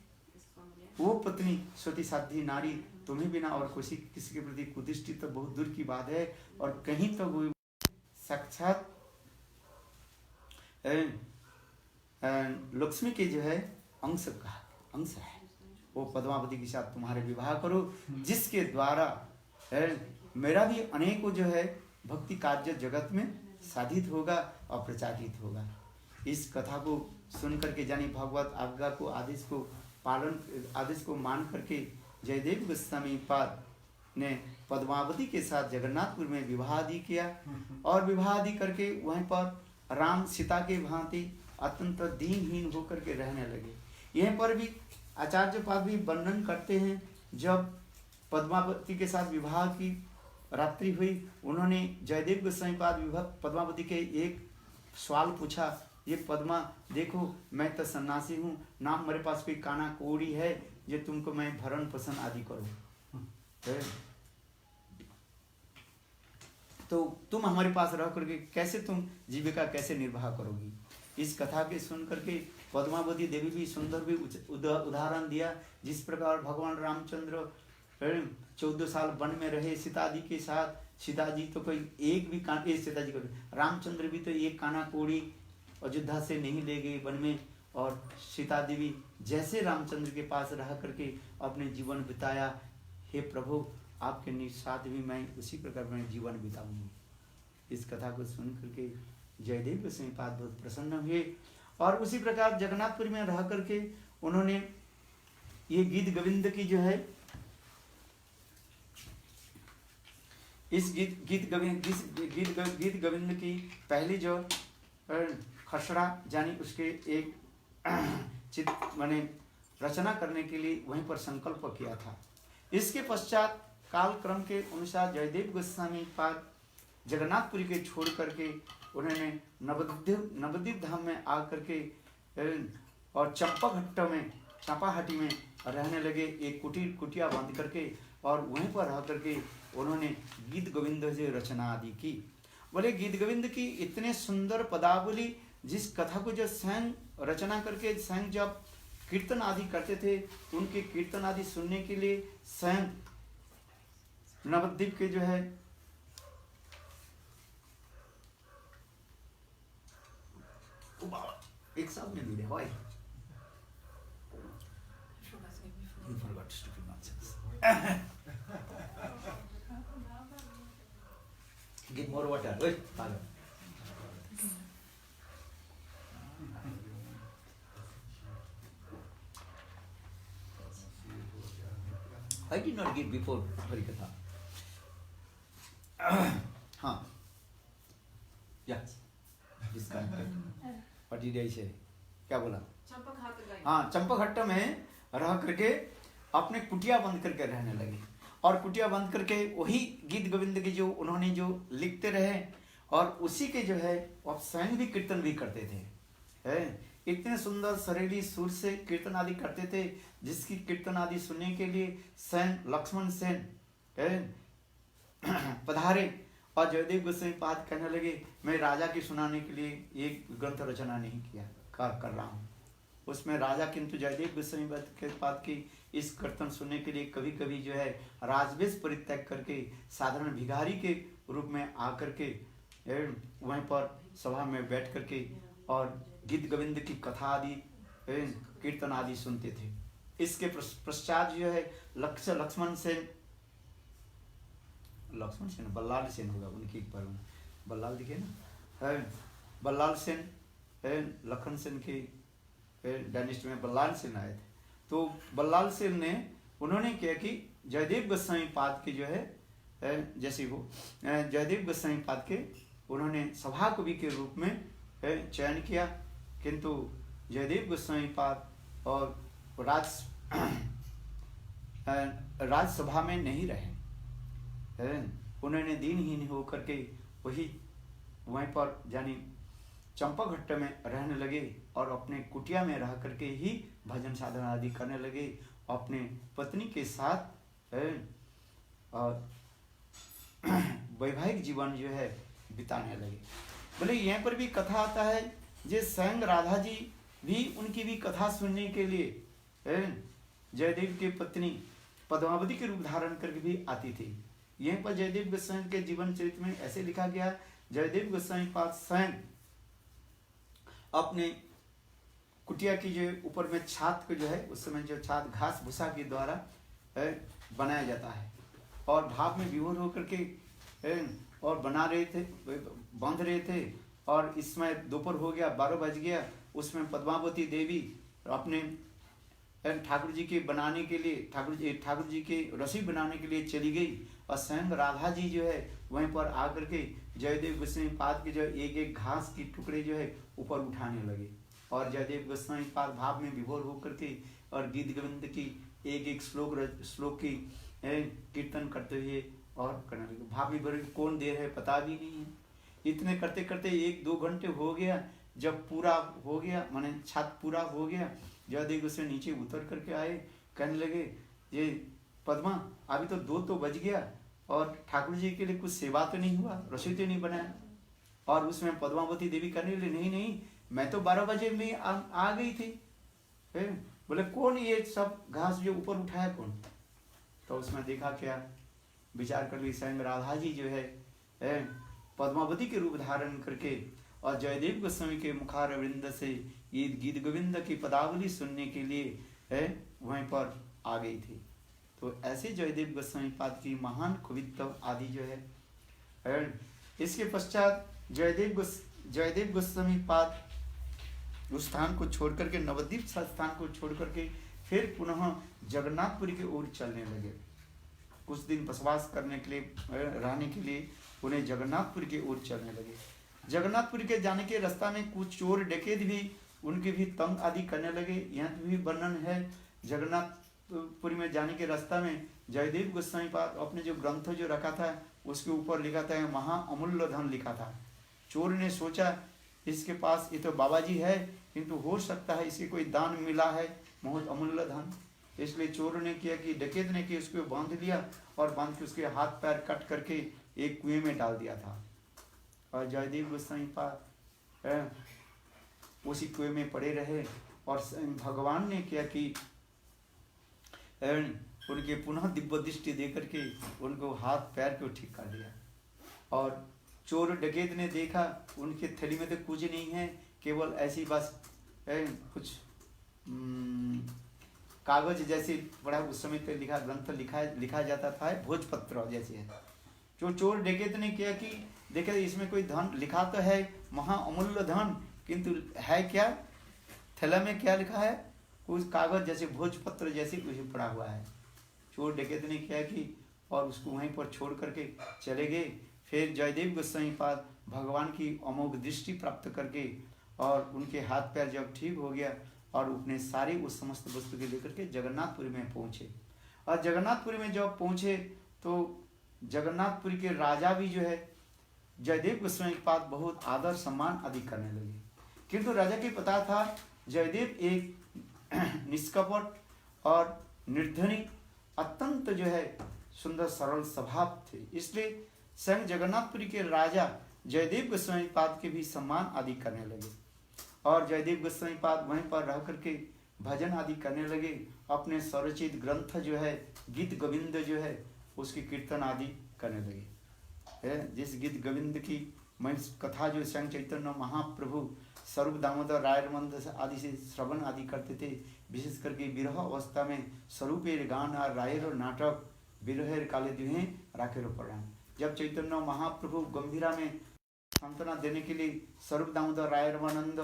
वो पत्नी सती साधी नारी तुम्हें बिना और किसी के प्रति कुदृष्टि तो बहुत दूर की बात है, और कहीं तो वो साक्षात लक्ष्मी के जो है अंश है। वो पद्मावती के साथ तुम्हारे विवाह करो, जिसके द्वारा मेरा भी अनेकों जो है भक्ति कार्य जगत में साधित होगा और प्रचारित होगा। इस कथा को सुन करके जानी भगवत आज्ञा को आदेश को मान करके जयदेव गोस्वामी पाद ने पद्मावती के साथ जगन्नाथपुर में विवाह आदि किया और विवाह आदि करके वहीं पर राम सीता के भांति अत्यंत दीनहीन होकर के रहने लगे। यहीं पर भी आचार्य पाद भी वर्णन करते हैं, जब पद्मावती के साथ विवाह की रात्रि हुई, उन्होंने जयदेव गोस्वामी पाद पद्मावती के एक सवाल पूछा, ये पद्मा देखो मैं तो सन्यासी हूँ, ना मेरे पास कोई काना कोड़ी है जो तुमको मैं भरण पोषण आदि करूँ, तो तुम हमारे पास रह करके कैसे तुम जीविका कैसे निर्वाह करोगी। इस कथा के सुन करके पद्मावती देवी भी सुंदर भी उदाहरण दिया, जिस प्रकार भगवान रामचंद्र 14 साल वन में रहे सीता जी के साथ। सीता जी तो कोई एक भी सीता जी को रामचंद्र भी तो एक काना कोड़ी अयोध्या से नहीं ले गए वन में, और सीता देवी जैसे रामचंद्र के पास रह करके अपने जीवन बिताया, हे प्रभु आपके साथ भी मैं उसी प्रकार मैं जीवन बिताऊंगी। इस कथा को सुन करके जयदेव गोस्वामी पाद बहुत प्रसन्न हुए और उसी प्रकार जगन्नाथपुर में रह करके उन्होंने ये गीत गोविंद की जो है इस गीत गोविंद की पहली जो खसड़ा जानी उसके एक माने रचना करने के लिए वहीं पर संकल्प किया था। इसके पश्चात काल क्रम के अनुसार जयदेव गोस्वामी पाद जगन्नाथपुरी के छोड़ करके उन्होंने नवद्वीप धाम में आकर के और चंपाहटी में रहने लगे, एक कुटिया बांध करके, और वहीं पर रह करके उन्होंने गीत गोविंद से रचना आदि की। बोले गीत गोविंद की इतने सुंदर पदावली, जिस कथा को जो स्वयं रचना करके स्वयं जब कीर्तन आदि करते थे, उनके कीर्तन आदि सुनने के लिए स्वयं नवद्वीप के जो है एक साथ में मिले भाई। You forgot stupid nonsense. Get more water. Wait, follow. I did not give before Harikatha. हाँ, yes, disconnected. What did I say? क्या बोला? हाँ, चंपाघट्ट में रह करके अपने कुटिया बंद करके रहने लगे, और कुटिया बंद करके वही गीत गोविंद के जो उन्होंने जो लिखते रहे, और उसी के जो है वो स्वयं भी कीर्तन भी करते थे। इतने सुंदर सरेली सुर से कीर्तन आदि करते थे, जिसकी कीर्तन आदि सुनने के लिए स्वयं लक्ष्मण सेन पधारे, और जयदेव गोस्वामी पाद कहने लगे मैं राजा की सुनाने के लिए एक ग्रंथ रचना नहीं किया कर रहा हूँ। उसमें राजा किंतु जयदेव गोस्वामी पाद की इस कीर्तन सुनने के लिए कभी कभी जो है राजवेश परित्याग करके साधारण भिखारी के रूप में आकर के वहीं पर सभा में बैठ करके और गीत गोविंद की कथा आदि कीर्तन आदि सुनते थे। इसके पश्चात जो है लक्ष्मण सेन बल्लाल सेन होगा उनकी पर बल्लाल दिखे ना, बल्लाल सेन लखन सेन के डायनेस्टी में बल्लाल सेन आए थे। तो बल्लाल सेन ने उन्होंने किया कि जयदेव गोस्वामी पाद के जो है जैसे वो जयदेव गोस्वामी पाद के उन्होंने सभा कवि के रूप में चयन किया, किंतु जयदेव गोस्वामी पाद और राजसभा में नहीं रहे। उन्होंने दीनहीन होकर के वहीं पर जानी चंपाघट्ट में रहने लगे, और अपने कुटिया में रह करके ही भजन साधना आदि करने लगे, अपने पत्नी के साथ और वैवाहिक जीवन जो है बिताने लगे। बोले यहाँ पर भी कथा आता है, जे स्वयं राधा जी भी उनकी भी कथा सुनने के लिए जयदेव की पत्नी पद्मावती के रूप धारण करके भी आती थी। यहीं पर जयदेव गोस्वामी के जीवन चरित्र में ऐसे लिखा गया, जयदेव गोस्वामी पाद स्वयं अपने कुटिया की जो ऊपर में छात को जो है उस समय जो छात घास भूसा के द्वारा बनाया जाता है, और भाप में विभोर होकर के और बना रहे थे, बांध रहे थे। और इस समय दोपहर हो गया, 12 बज गया। उसमें पद्मावती देवी अपने ठाकुर जी के बनाने के लिए, ठाकुर जी के रसोई बनाने के लिए चली गई। और स्वयं राधा जी जो है वहीं पर आकर के जयदेव गोस्वामी पाद के जो एक एक घास की टुकड़े जो है ऊपर उठाने लगे। और जयदेव गोस्वामी पाद भाव में विभोर होकर के और गीत गोविंद की एक एक श्लोक की कीर्तन करते हुए और करने लगे। भाव विभोर कौन देर है पता भी नहीं है। इतने करते करते 1-2 घंटे हो गया। जब पूरा हो गया, माने छत पूरा हो गया, जयदेव गोस्वामी नीचे उतर करके आए। कहने लगे, ये पद्मा अभी तो 2 तो बज गया और ठाकुर जी के लिए कुछ सेवा तो नहीं हुआ, रसोई तो नहीं बनाया। और उसमें पद्मावती देवी करने लगी, नहीं नहीं मैं तो 12 बजे में आ गई थी। बोले कौन ये सब घास जो ऊपर उठाया कौन? तो उसमें देखा क्या, विचार कर ली स्वयं राधा जी जो है पद्मावती के रूप धारण करके और जयदेव गोस्वामी के मुखार वृंद से ये गीत गोविंद की पदावली सुनने के लिए वहीं पर आ गई थी। तो ऐसे जयदेव गोस्वामी पाद की महान कवित्व आदि जो है। इसके पश्चात जयदेव गोस्वामी पाद उस स्थान को छोड़ करके, नवद्वीप स्थान को छोड़ करके फिर पुनः जगन्नाथपुरी की ओर चलने लगे। कुछ दिन बसवास करने के लिए, रहने के लिए उन्हें जगन्नाथपुरी की ओर चलने लगे। जगन्नाथपुरी के जाने के रास्ता में कुछ चोर डकैत भी उनके भी तंग आदि करने लगे। यहाँ भी वर्णन है। जगन्नाथपुरी में जाने के रास्ता में जयदेव गोस्वामी पाद अपने जो ग्रंथ जो रखा था उसके ऊपर लिखा था महा अमूल्य धन लिखा था। चोर ने सोचा इसके पास ये तो बाबा जी है, किंतु हो सकता है इसे कोई दान मिला है बहुत अमूल्य धन। इसलिए चोर ने किया कि डकैत ने कि उसको बांध लिया और बांध के उसके हाथ पैर कट करके एक कुएं में डाल दिया था। और जयदेव गोस्वामी पाद उसी कुएं में पड़े रहे। और भगवान ने किया कि उनके पुनः दिव्य दृष्टि दे करके उनको हाथ पैर को ठीक कर दिया। और चोर डकैत ने देखा उनके थैली में तो कुछ नहीं है, केवल ऐसी बस कुछ कागज जैसे बड़ा उस समय पे ग्रंथ लिखा जाता था, भोजपत्र जैसे है। जो चोर डकैत ने किया कि देखे इसमें कोई धन लिखा तो है महा अमूल्य धन, किंतु है क्या, थैला में क्या लिखा है, कुछ कागज जैसे भोजपत्र जैसे कुछ पड़ा हुआ है। चोर डकैत ने किया कि और उसको वहीं पर छोड़ करके चले गए। फिर जयदेव गोस्वामी पाद भगवान की अमोघ दृष्टि प्राप्त करके और उनके हाथ पैर जब ठीक हो गया और अपने सारे उस समस्त वस्तु के लेकर के जगन्नाथपुरी में पहुंचे। और जगन्नाथपुरी में जब पहुंचे तो जगन्नाथपुरी के राजा भी जो है जयदेव गोस्वामी पाद बहुत आदर सम्मान आदि करने लगे। किंतु राजा के पता था जयदेव एक निष्कपट और निर्धनी अत्यंत जो है सुंदर सरल स्वभाव थे। इसलिए स्वयं जगन्नाथपुरी के राजा जयदेव गोस्वामी पाद के भी सम्मान आदि करने लगे। और जयदेव गोस्वामी पाद वहीं पर रह करके भजन आदि करने लगे। अपने स्वरचित ग्रंथ जो है गीत गोविंद जो है उसकी कीर्तन आदि करने लगे। जिस गीत गोविंद की मैं कथा जो स्वयं चैतन्य महाप्रभु स्वरूप दामोदर रायरमंद आदि से श्रवण आदि करते थे, विशेष करके विरह अवस्था में स्वरूपेर गान और रायर नाटक विरहेर काले दुहे राखेर पराण। जब चैतन्य महाप्रभु गंभीरा में सांत्वना देने के लिए स्वरूप दामोदर रायरमानंद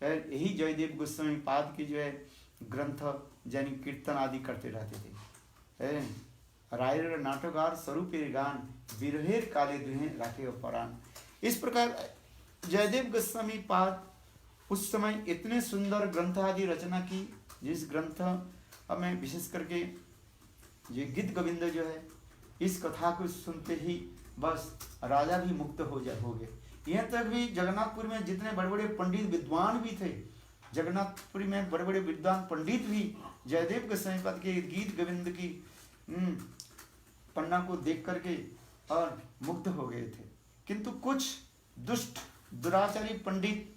यही जयदेव गोस्वामी पाद की जो है ग्रंथ यानी कीर्तन आदि करते रहते थे। रायर नाटकार स्वरूपेर गान विरहेर काले दुहे राखे पराण। इस प्रकार जयदेव गोस्वामी पाद उस समय इतने सुंदर ग्रंथ आदि रचना की, जिस ग्रंथ हमें विशेष करके ये गीत गोविंद जो है इस कथा को सुनते ही बस राजा भी मुक्त हो गए। यहाँ तक भी जगन्नाथपुरी में जितने बड़े बड़े पंडित विद्वान भी थे, जगन्नाथपुरी में बड़े बड़े विद्वान पंडित भी जयदेव गोस्वामी पाद के गीत गोविंद की पन्ना को देख करके और मुक्त हो गए थे। किंतु कुछ दुष्ट दुराचारी पंडित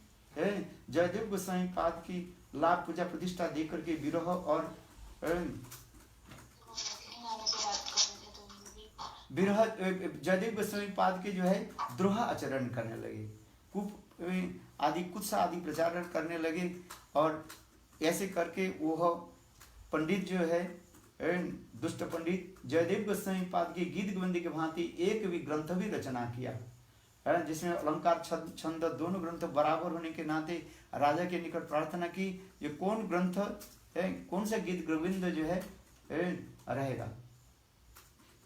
जयदेव गोस्वामी पाद की लाभ पूजा प्रतिष्ठा दे करके विरह और विरह जयदेव गोस्वामी पाद के जो है द्रोह आचरण करने लगे, कुप आदि कुछ आदि प्रचारण करने लगे। और ऐसे करके वह पंडित जो है दुष्ट पंडित जयदेव गोस्वामी पाद के गीत गोविंद के भांति एक भी ग्रंथ भी रचना किया है, जिसमें अलंकार छंद दोनों ग्रंथ बराबर होने के नाते राजा के निकट प्रार्थना की, ये कौन ग्रंथ है, कौन सा गीत गोविंद जो है रहेगा।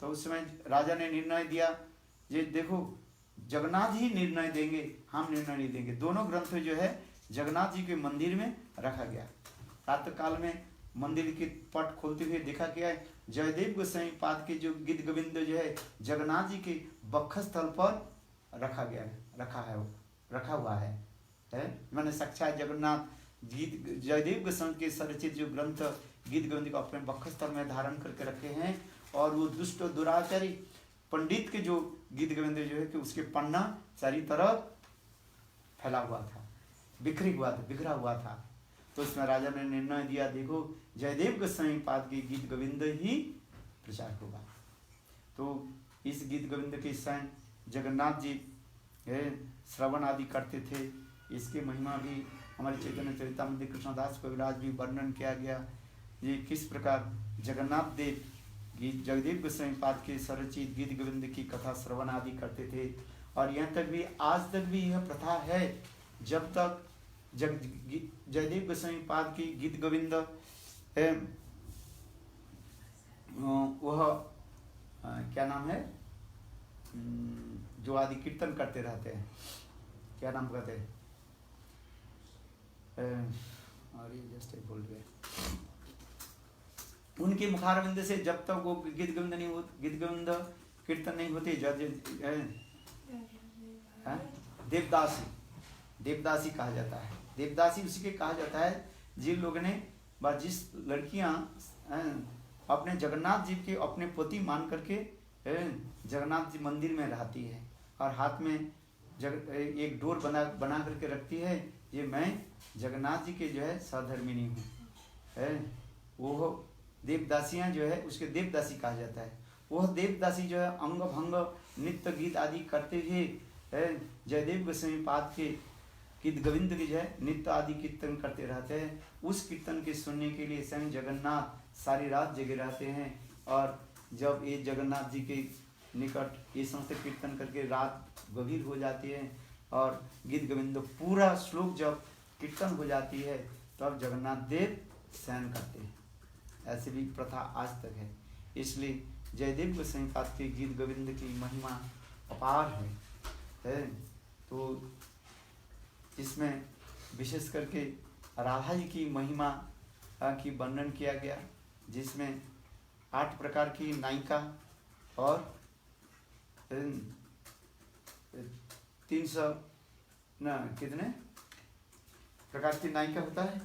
तो उस समय राजा ने निर्णय दिया, ये देखो जगन्नाथ ही निर्णय देंगे, हम निर्णय नहीं देंगे। दोनों ग्रंथ जो है जगन्नाथ जी के मंदिर में रखा गया। रात काल में मंदिर के पट खोलते हुए देखा गया है, जयदेव गोस्वामी पाद के जो गीत गोविंद जो है जगन्नाथ जी के वक्षस्थल पर रखा हुआ है मैंने साक्षात जगन्नाथ गीत जयदेव गोस्वामी के सरचित जो ग्रंथ गीत गोविंद को अपने वक्षस्थल में धारण करके रखे हैं। और वो दुष्ट दुराचारी पंडित के जो गीत गोविंद जो है कि उसके पन्ना चारी तरफ फैला हुआ था, बिखरा हुआ था। तो इसमें राजा ने निर्णय दिया, देखो जयदेव गोस्वामी पाद के गीत गोविंद ही प्रचार होगा। तो इस गीत गोविंद के स्वयं जगन्नाथ जी श्रवण आदि करते थे। इसकी महिमा भी हमारे चैतन्य चरितामृत कृष्णदास कविराज भी वर्णन किया गया, ये किस प्रकार जगन्नाथ देव गीत जगदेव गोस्वामी पाद के स्वरचित गीत गोविंद की कथा श्रवण आदि करते थे। और यहाँ तक भी आज तक भी यह प्रथा है, जब तक जयदेव गोस्वामी पाद की गीत गोविंद है वह क्या नाम है जो आदि कीर्तन करते रहते हैं, क्या नाम कहते हैं, अरे जस्ट बोल गया, उनके मुखारविंद से जब तक वो गीत गोविंद कीर्तन नहीं होते, देवदासी कहा जाता है। देवदासी उसी के कहा जाता है जिन लोगों ने जिस लड़कियां अपने जगन्नाथ जी के अपने पति मान करके जगन्नाथ जी मंदिर में रहती है और हाथ में एक डोर बना करके रखती है, ये मैं जगन्नाथ जी के जो है सहधर्मिणी हूँ, वो देवदासियां जो है उसके देवदासी कहा जाता है। वह देवदासी जो है अंग भंग नित्य गीत आदि करते हुए जयदेव गोस्वामी पाद के गीत गोविंद की जो है नित्य आदि कीर्तन करते रहते हैं। उस कीर्तन के सुनने के लिए स्वयं जगन्नाथ सारी रात जगे रहते हैं। और जब ये जगन्नाथ जी के निकट ये समस्त कीर्तन करके रात गंभीर हो जाती है और गीत गोविंद पूरा श्लोक जब कीर्तन हो जाती है तब जगन्नाथ देव शयन करते हैं। ऐसी भी प्रथा आज तक है। इसलिए जयदेव गोस्वामी पाद के गीत गोविंद की महिमा अपार है। तो इसमें विशेष करके राधा जी की महिमा की वर्णन किया गया, जिसमें 8 प्रकार की नायिका और 300 कितने प्रकार की नायिका होता है,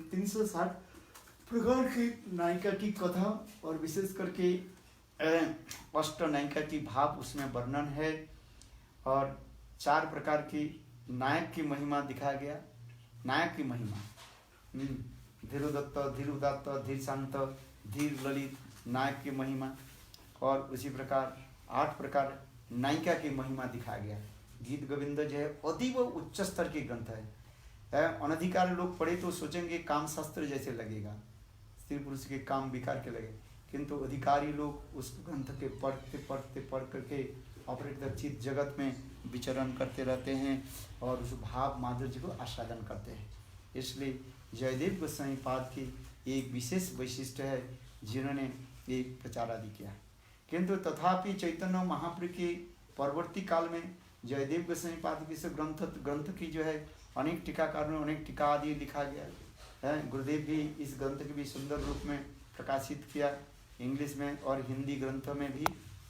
360 प्रकार की नायिका की कथा और विशेष करके अष्ट नायिका की भाव उसमें वर्णन है। और 4 प्रकार की नायक की महिमा दिखाया गया। नायक की महिमा धीरोदत्त, धीर उदात्त, धीर शांत, धीर ललित नायक की महिमा। और उसी प्रकार 8 प्रकार नायिका की महिमा दिखाया गया। गीत गोविंद जो है अतीव उच्च स्तर की ग्रंथ है। अनधिकारी लोग पढ़े तो सोचेंगे काम शास्त्र जैसे लगेगा, स्त्री पुरुष के काम विकार के लगे, किंतु अधिकारी लोग उस ग्रंथ के पढ़ करके अपरिचित जगत में विचरण करते रहते हैं और उस भाव माधुर्य को आस्वादन करते हैं। इसलिए जयदेव गोस्वामी पाद की एक विशेष वैशिष्ट्य है जिन्होंने एक प्रचार आदि किया। किंतु तथापि चैतन्य महाप्रभु के परवर्ती काल में जयदेव गोस्वामी पाद की से ग्रंथ की जो है अनेक टीकाकारों ने अनेक टीका आदि लिखा गया है। गुरुदेव भी इस ग्रंथ की भी सुंदर रूप में प्रकाशित किया, इंग्लिश में और हिंदी ग्रंथों में भी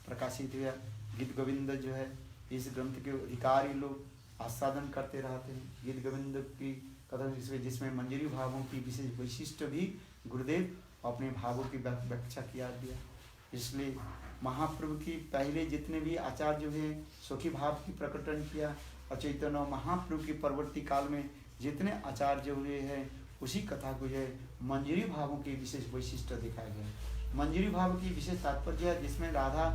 प्रकाशित हुआ। गीत गोविंद जो है इस ग्रंथ के अधिकारी लोग आस्वादन करते रहते हैं। गीत गोविंद की कथा जिसमें मंजरी भावों की विशेष वैशिष्ट भी गुरुदेव अपने भावों की व्याख्या किया दिया। इसलिए महाप्रभु की पहले जितने भी आचार्य हुए सुखी भाव की प्रकटन किया और चैतन्य महाप्रभु की परवर्ती काल में जितने आचार्य हुए हैं उसी कथा को जो है मंजरी भावों की विशेष वैशिष्ट दिखाया गया। मंजरी भाव की विशेष तात्पर्य है जिसमें राधा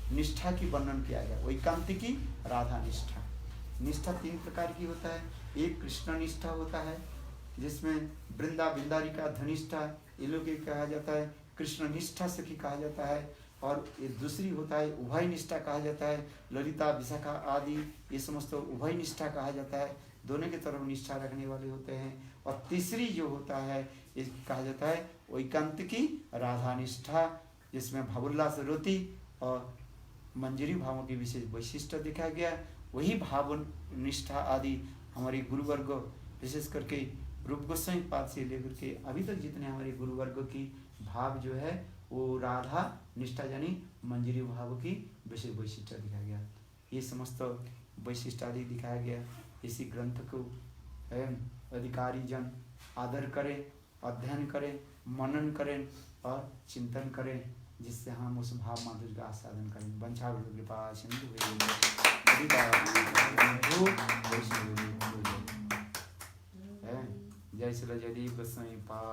निष्ठा की वर्णन किया गया। वैकांतिकी राधा निष्ठा। निष्ठा 3 प्रकार की होता है। एक कृष्ण निष्ठा होता है जिसमें बिंदारिका धनिष्ठा ये लोग कहा जाता है कृष्ण निष्ठा सखी कहा जाता है, और ये दूसरी होता है उभय निष्ठा कहा जाता है। ललिता विशाखा आदि ये समस्त उभय निष्ठा कहा जाता है, दोनों की तरफ निष्ठा रखने वाले होते हैं। और तीसरी जो होता है ये कहा जाता है एकांतिकी राधा निष्ठा, जिसमें भावोल्लास रोती और मंजरी भावों की विशेष वैशिष्ट दिखाया गया। वही भाव निष्ठा आदि हमारे गुरुवर्ग विशेष करके रूप गोस्वामी पाद से लेकर के अभी तक जितने हमारे गुरुवर्ग की भाव जो है वो राधा निष्ठा यानी मंजरी भाव की विशेष वैशिष्ट दिखाया गया। ये समस्त वैशिष्ट आदि दिखाया गया। इसी ग्रंथ को अधिकारी जन आदर करें, अध्ययन करें, मनन करें और चिंतन करें, जिससे हम उस भाव माधुर्य का आस्वादन करें। वंशा कृपा सिंधु जय श्री जयदीप गोस्वामी पाद।